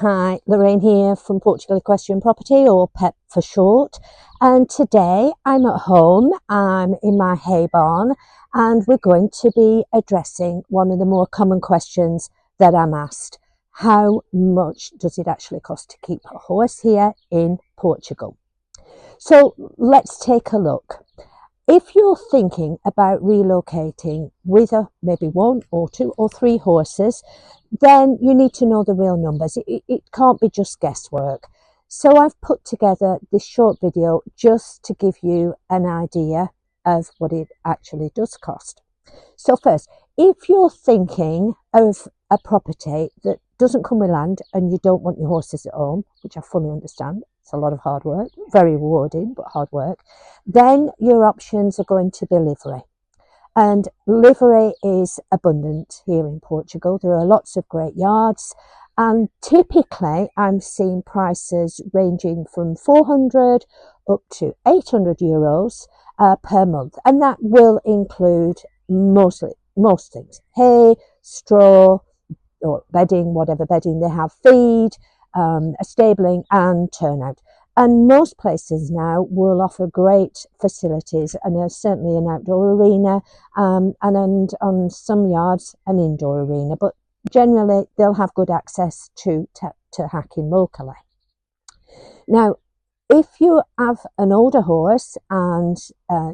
Hi, Lorraine here from Portugal Equestrian Property, or PEP for short. And today I'm at home, I'm in my hay barn, and we're going to be addressing one of the more common questions that I'm asked. How much does it actually cost to keep a horse here in Portugal? So let's take a look. If you're thinking about relocating with maybe one or two or three horses, then you need to know the real numbers. It can't be just guesswork. So I've put together this short video just to give you an idea of what it actually does cost. So first, if you're thinking of a property that doesn't come with land and you don't want your horses at home, which I fully understand, it's a lot of hard work, very rewarding, but hard work, then your options are going to be livery. And livery is abundant here in Portugal. There are lots of great yards, and typically I'm seeing prices ranging from 400 up to 800 euros per month, and that will include most things: hay, straw, or bedding, whatever bedding they have, feed, a stabling and turnout. And most places now will offer great facilities, and there's certainly an outdoor arena and on some yards an indoor arena, but generally they'll have good access to hacking locally. Now, if you have an older horse and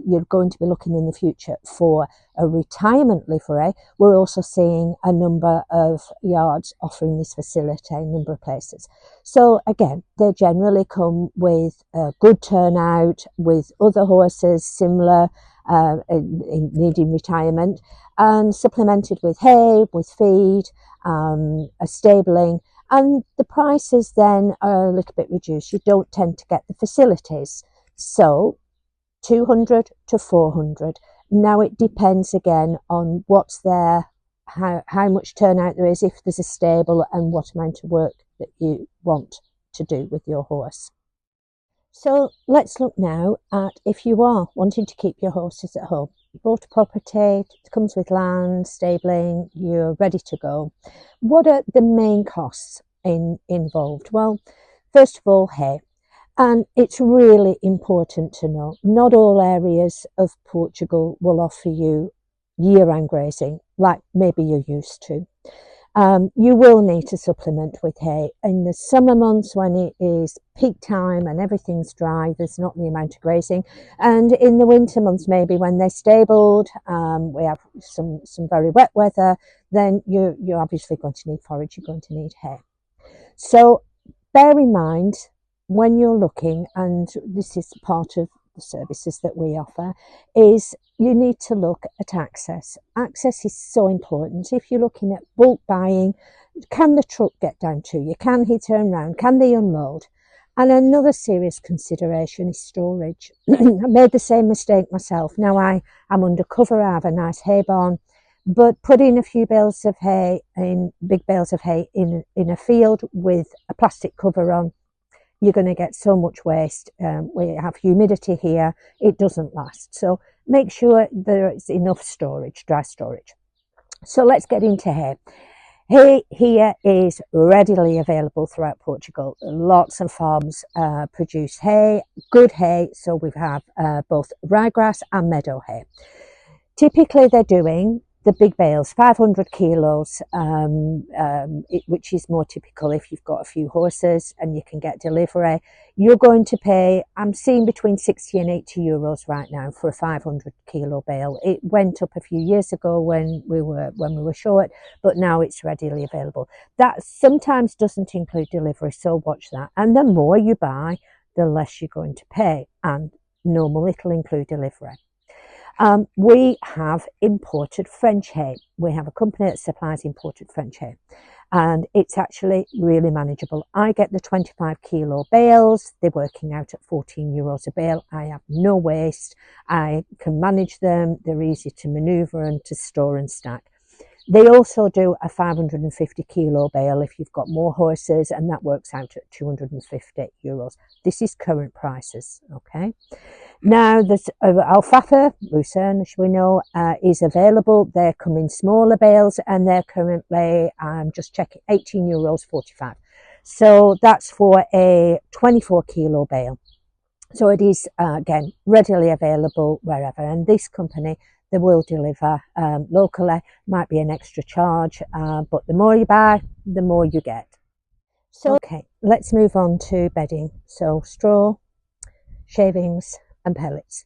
you're going to be looking in the future for a retirement livery, we're also seeing a number of yards offering this facility, a number of places. So again, they generally come with a good turnout, with other horses similar needing retirement, and supplemented with hay, with feed, a stabling. And the prices then are a little bit reduced. You don't tend to get the facilities. So 200 to 400. Now it depends again on what's there, how much turnout there is, if there's a stable, and what amount of work that you want to do with your horse. So let's look now at if you are wanting to keep your horses at home. You bought a property, it comes with land, stabling, you're ready to go. What are the main costs involved? Well, first of all, hay. And it's really important to know, not all areas of Portugal will offer you year-round grazing like maybe you're used to. You will need to supplement with hay. In the summer months when it is peak time and everything's dry, there's not the amount of grazing. And in the winter months, maybe when they're stabled, we have some very wet weather, then you're obviously going to need forage, you're going to need hay. So bear in mind when you're looking, and this is part of the services that we offer, is you need to look at access. Access is so important. If you're looking at bulk buying, can the truck get down to you? Can he turn around? Can they unload? And another serious consideration is storage. I made the same mistake myself. Now I am undercover, I have a nice hay barn, but putting a few bales of hay big bales of hay in a field with a plastic cover on, you're going to get so much waste. We have humidity here, it doesn't last. So make sure there is enough storage, dry storage. So let's get into hay. Hay here is readily available throughout Portugal. Lots of farms produce hay, good hay. So we have both ryegrass and meadow hay. Typically they're doing the big bales, 500 kilos, which is more typical if you've got a few horses and you can get delivery. You're going to pay, I'm seeing between 60 and 80 euros right now for a 500 kilo bale. It went up a few years ago when we were short, but now it's readily available. That sometimes doesn't include delivery, so watch that. And the more you buy, the less you're going to pay, and normally it'll include delivery. We have imported French hay. We have a company that supplies imported French hay, and it's actually really manageable. I get the 25 kilo bales. They're working out at 14 euros a bale. I have no waste. I can manage them. They're easy to maneuver and to store and stack. They also do a 550 kilo bale if you've got more horses, and that works out at 250 euros. This is current prices, okay? Now, there's alfalfa, lucerne, as we know, is available. They're coming smaller bales, and they're currently, just checking, 18 euros 45. So that's for a 24 kilo bale. So it is, again, readily available wherever. And this company, they will deliver locally. Might be an extra charge, but the more you buy, the more you get. So, okay, let's move on to bedding. So straw, shavings and pellets.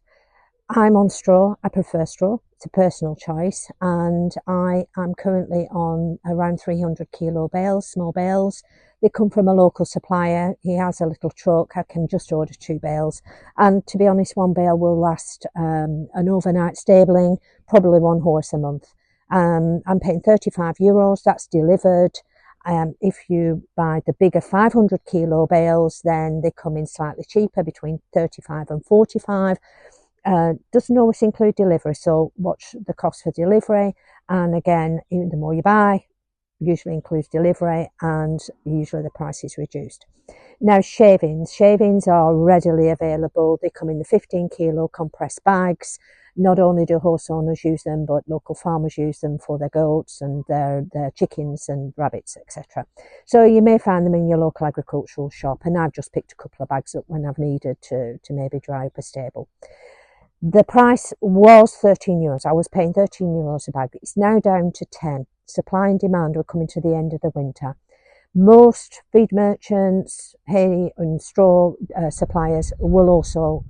I'm on straw. I prefer straw. It's a personal choice, and I am currently on around 300 kilo bales, small bales. They come from a local supplier. He has a little truck. I can just order 2 bales, and to be honest, 1 bale will last an overnight stabling, probably 1 horse a month. I'm paying €35. That's delivered. If you buy the bigger 500 kilo bales, then they come in slightly cheaper, between 35 and 45. Doesn't always include delivery, so watch the cost for delivery. And again, the more you buy, usually includes delivery, and usually the price is reduced. Now, shavings are readily available. They come in the 15 kilo compressed bags. Not only do horse owners use them, but local farmers use them for their goats and their chickens and rabbits, etc. So you may find them in your local agricultural shop, and I've just picked a couple of bags up when I've needed to maybe dry up a stable. The price was €13. I was paying €13 a bag. It's now down to 10. Supply and demand, we're coming to the end of the winter. Most feed merchants, hay and straw suppliers will also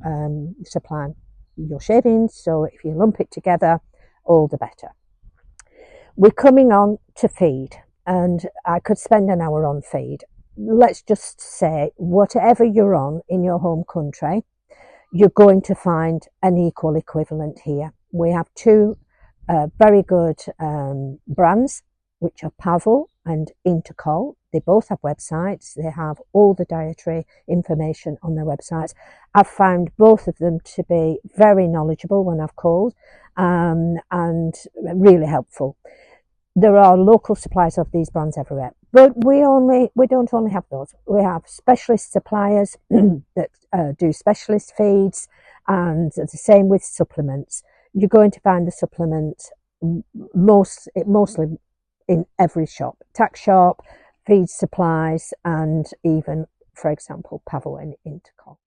supply your shavings. So if you lump it together, all the better. We're coming on to feed, and I could spend an hour on feed. Let's just say, whatever you're on in your home country, you're going to find an equal equivalent here. We have 2 very good brands, which are Pavel and Intercol. They both have websites. They have all the dietary information on their websites. I've found both of them to be very knowledgeable when I've called, and really helpful. There are local suppliers of these brands everywhere, but we don't only have those. We have specialist suppliers that do specialist feeds, and the same with supplements. You're going to find the supplements mostly in every shop, tack shop, feed supplies, and even, for example, Pavel and Intercol.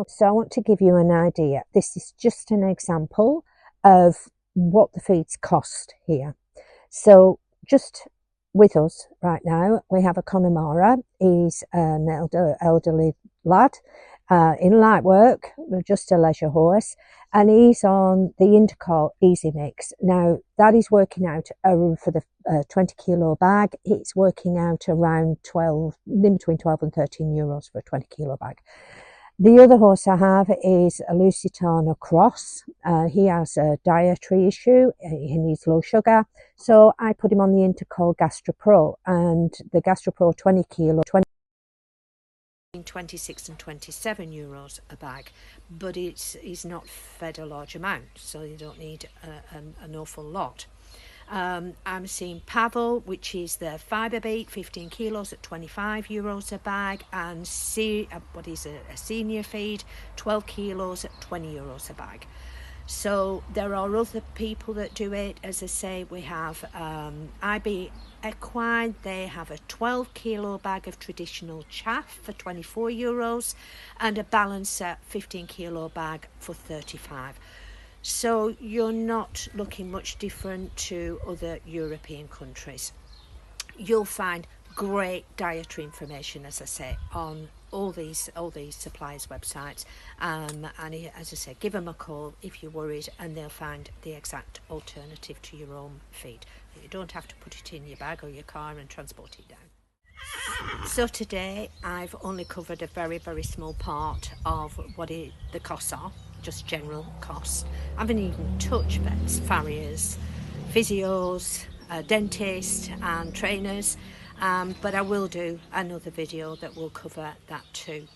So I want to give you an idea. This is just an example of what the feeds cost here. So just with us right now, we have a Connemara. He's an elderly lad in light work, just a leisure horse, and he's on the Intercol Easy Mix. Now that is working out for the 20 kilo bag. It's working out around in between 12 and €13 for a 20 kilo bag. The other horse I have is a Lusitano Cross. He has a dietary issue. He needs low sugar. So I put him on the Intercol Gastro Pro, and the Gastro Pro 20 kilo, 26 and €27 a bag, but he's not fed a large amount, so you don't need an awful lot. I'm seeing Pavel, which is the fibre bait, 15 kilos at €25 a bag, and what is a senior feed, 12 kilos at €20 a bag. So there are other people that do it. As I say, we have IB Equine. They have a 12 kilo bag of traditional chaff for €24, and a Balancer 15 kilo bag for €35. So you're not looking much different to other European countries. You'll find great dietary information, as I say, on all these suppliers' websites, and as I say, give them a call if you're worried, and they'll find the exact alternative to your own feed. You don't have to put it in your bag or your car and transport it down. So today I've only covered a very, very small part of what the costs are, just general costs. I haven't even touched vets, farriers, physios, dentists and trainers, but I will do another video that will cover that too.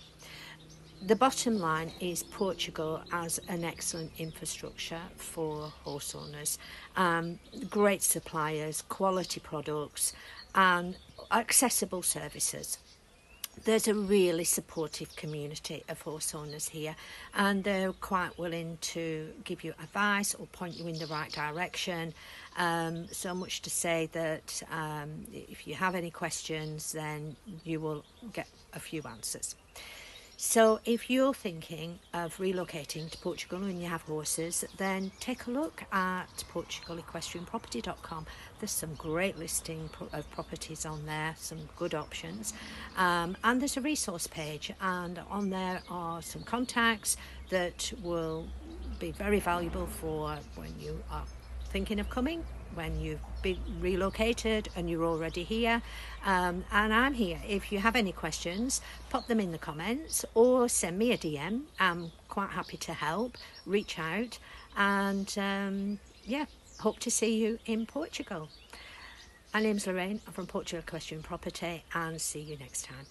The bottom line is Portugal has an excellent infrastructure for horse owners, great suppliers, quality products and accessible services. there's a really supportive community of horse owners here, and they're quite willing to give you advice or point you in the right direction. So much to say that if you have any questions, then you will get a few answers. So if you're thinking of relocating to Portugal and you have horses, then take a look at portugalequestrianproperty.com. There's some great listing of properties on there, some good options. And there's a resource page, and on there are some contacts that will be very valuable for when you are thinking of coming, when you've been relocated and you're already here. And I'm here. If you have any questions, pop them in the comments or send me a DM. I'm quite happy to help. Reach out, and yeah, hope to see you in Portugal. My name's Lorraine. I'm from Portugal Equestrian Property, and see you next time.